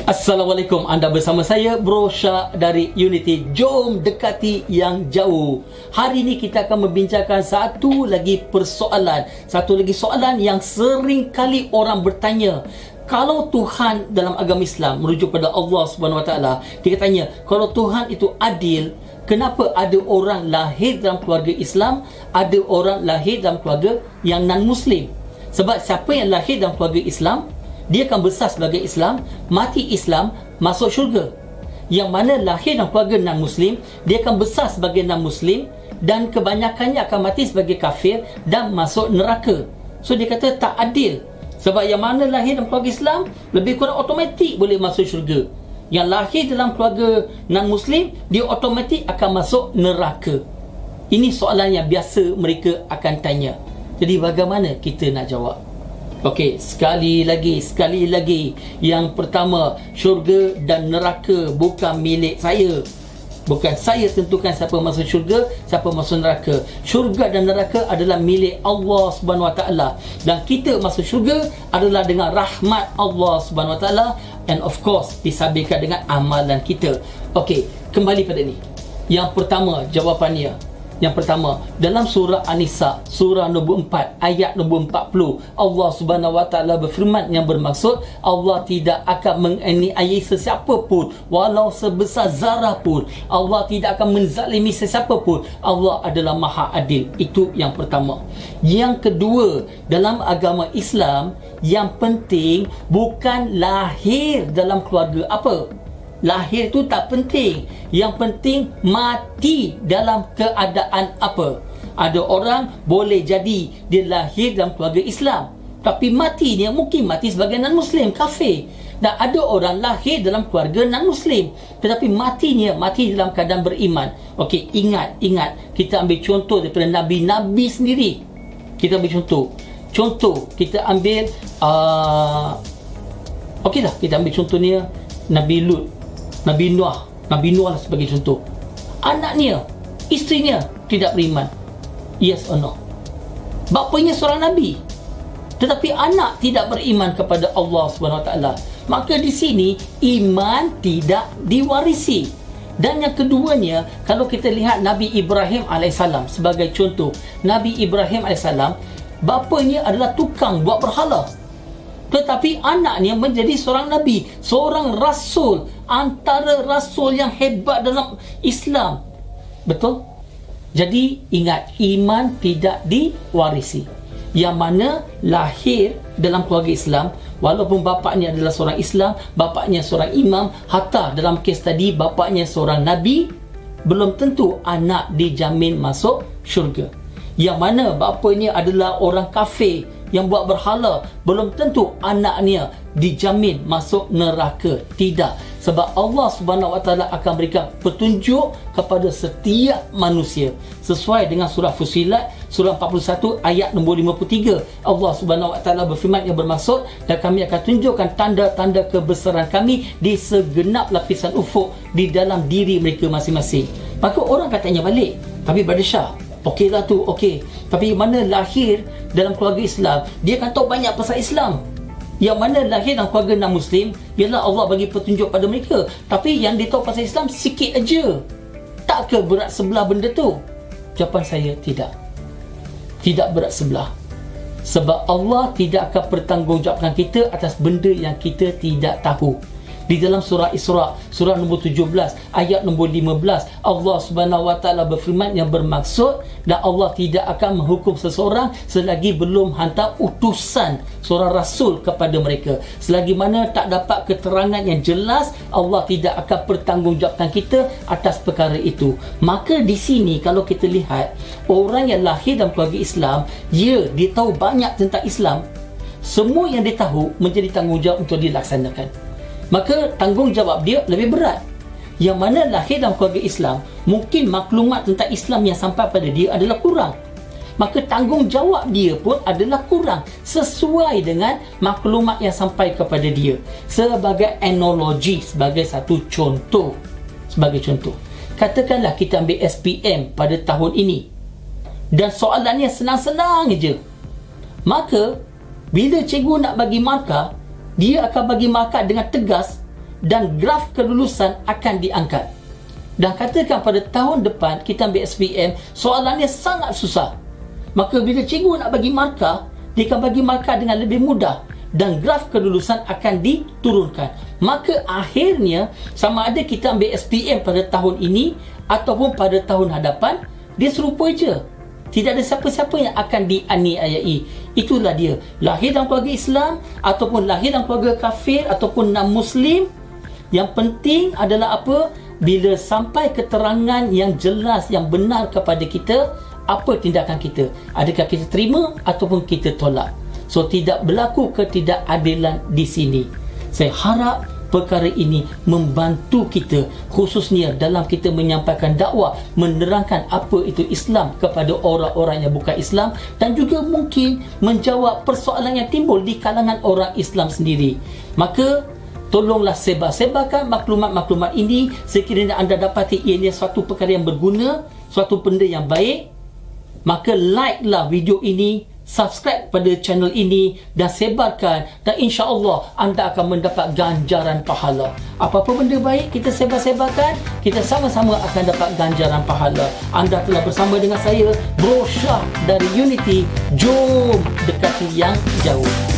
Assalamualaikum, anda bersama saya Bro Syah dari Unity. Jom dekati yang jauh. Hari ini kita akan membincangkan satu lagi soalan yang sering kali orang bertanya. Kalau Tuhan dalam agama Islam merujuk pada Allah Subhanahu Wa Taala, dia tanya, kalau Tuhan itu adil, kenapa ada orang lahir dalam keluarga Islam, ada orang lahir dalam keluarga yang non-Muslim? Sebab siapa yang lahir dalam keluarga Islam, dia akan besar sebagai Islam, mati Islam, masuk syurga. Yang mana lahir dalam keluarga non-Muslim, dia akan besar sebagai non-Muslim dan kebanyakannya akan mati sebagai kafir dan masuk neraka. So dia kata tak adil. Sebab yang mana lahir dalam keluarga Islam, lebih kurang automatik boleh masuk syurga. Yang lahir dalam keluarga non-Muslim, dia automatik akan masuk neraka. Ini soalan yang biasa mereka akan tanya. Jadi bagaimana kita nak jawab? Okey, sekali lagi. Yang pertama, syurga dan neraka bukan milik saya. Bukan saya tentukan siapa masuk syurga, siapa masuk neraka. Syurga dan neraka adalah milik Allah Subhanahu Wa Taala. Dan kita masuk syurga adalah dengan rahmat Allah Subhanahu Wa Taala, and of course disabitkan dengan amalan kita. Okey, kembali pada ni. Yang pertama, jawapannya. Yang pertama, dalam surah An-Nisa, surah nombor 4, ayat nombor 40, Allah Subhanahu Wa Taala berfirman yang bermaksud, Allah tidak akan menganiaya sesiapa pun, walau sebesar zarah pun. Allah tidak akan menzalimi sesiapa pun. Allah adalah Maha Adil. Itu yang pertama. Yang kedua, dalam agama Islam, yang penting bukan lahir dalam keluarga apa. Lahir tu tak penting. Yang penting mati dalam keadaan apa. Ada orang boleh jadi dia lahir dalam keluarga Islam, tapi mati dia mungkin mati sebagai non-Muslim, kafir. Dan ada orang lahir dalam keluarga non-Muslim, tetapi matinya mati dalam keadaan beriman. Okey, ingat. Kita ambil contoh daripada Nabi-Nabi sendiri. Kita ambil contoh. Kita ambil okeylah, kita ambil contohnya Nabi Lut, Nabi Nuh lah sebagai contoh. Anaknya, isterinya tidak beriman. Yes or no? Bapanya seorang Nabi, tetapi anak tidak beriman kepada Allah SWT. Maka di sini iman tidak diwarisi. Dan yang keduanya, kalau kita lihat Nabi Ibrahim AS sebagai contoh. Nabi Ibrahim AS, bapanya adalah tukang buat berhala, tetapi anaknya menjadi seorang Nabi, seorang Rasul, antara Rasul yang hebat dalam Islam. Betul? Jadi ingat, iman tidak diwarisi. Yang mana lahir dalam keluarga Islam, walaupun bapaknya adalah seorang Islam, bapaknya seorang imam, hatta dalam kes tadi bapaknya seorang Nabi, belum tentu anak dijamin masuk syurga. Yang mana bapanya adalah orang kafir yang buat berhala, belum tentu anaknya dijamin masuk neraka. Tidak. Sebab Allah Subhanahu Wa Taala akan berikan petunjuk kepada setiap manusia sesuai dengan surah Fussilat, surah 41 ayat nombor 53. Allah Subhanahu Wa Taala berfirman yang bermaksud, dan kami akan tunjukkan tanda-tanda kebesaran kami di segenap lapisan ufuk di dalam diri mereka masing-masing. Maka orang akan tanya balik, tapi Brother Syah, okey lah tu, okey, tapi mana lahir dalam keluarga Islam, dia akan tahu banyak pasal Islam. Yang mana lahir dalam keluarga non-Muslim, ialah Allah bagi petunjuk pada mereka, tapi yang dia tahu pasal Islam sikit aja. Tak ke berat sebelah benda tu? Jawapan saya tidak berat sebelah. Sebab Allah tidak akan bertanggungjawabkan kita atas benda yang kita tidak tahu. Di dalam surah Isra, surah nombor 17, ayat nombor 15, Allah Subhanahu Wa Taala berfirman yang bermaksud, dan Allah tidak akan menghukum seseorang selagi belum hantar utusan seorang rasul kepada mereka. Selagi mana tak dapat keterangan yang jelas, Allah tidak akan bertanggungjawabkan kita atas perkara itu. Maka di sini kalau kita lihat, orang yang lahir dalam keluarga Islam, dia tahu banyak tentang Islam. Semua yang dia tahu menjadi tanggungjawab untuk dilaksanakan. Maka tanggungjawab dia lebih berat. Yang mana lahir dalam keluarga Islam, mungkin maklumat tentang Islam yang sampai pada dia adalah kurang. Maka tanggungjawab dia pun adalah kurang sesuai dengan maklumat yang sampai kepada dia. Sebagai analogi, sebagai satu contoh. Katakanlah kita ambil SPM pada tahun ini, dan soalannya senang-senang je. Maka bila cikgu nak bagi markah, dia akan bagi markah dengan tegas dan graf kelulusan akan diangkat. Dan katakan pada tahun depan kita ambil SPM, soalannya sangat susah. Maka bila cikgu nak bagi markah, dia akan bagi markah dengan lebih mudah dan graf kelulusan akan diturunkan. Maka akhirnya sama ada kita ambil SPM pada tahun ini ataupun pada tahun hadapan, dia serupa je. Tidak ada siapa-siapa yang akan dianiayai. Itulah dia. Lahir dalam keluarga Islam ataupun lahir dalam keluarga kafir ataupun non-Muslim, yang penting adalah apa? Bila sampai keterangan yang jelas, yang benar kepada kita, apa tindakan kita? Adakah kita terima ataupun kita tolak? So, tidak berlaku ketidakadilan di sini. Saya harap perkara ini membantu kita, khususnya dalam kita menyampaikan dakwah, menerangkan apa itu Islam kepada orang-orang yang bukan Islam, dan juga mungkin menjawab persoalan yang timbul di kalangan orang Islam sendiri. Maka tolonglah sebar-sebarkan maklumat-maklumat ini. Sekiranya anda dapati ianya suatu perkara yang berguna, suatu benda yang baik, maka like lah video ini, subscribe pada channel ini dan sebarkan, dan insya-Allah anda akan mendapat ganjaran pahala. Apa-apa benda baik kita sebar-sebarkan, kita sama-sama akan dapat ganjaran pahala. Anda telah bersama dengan saya, Bro Shah dari Unity. Jom dekati yang jauh.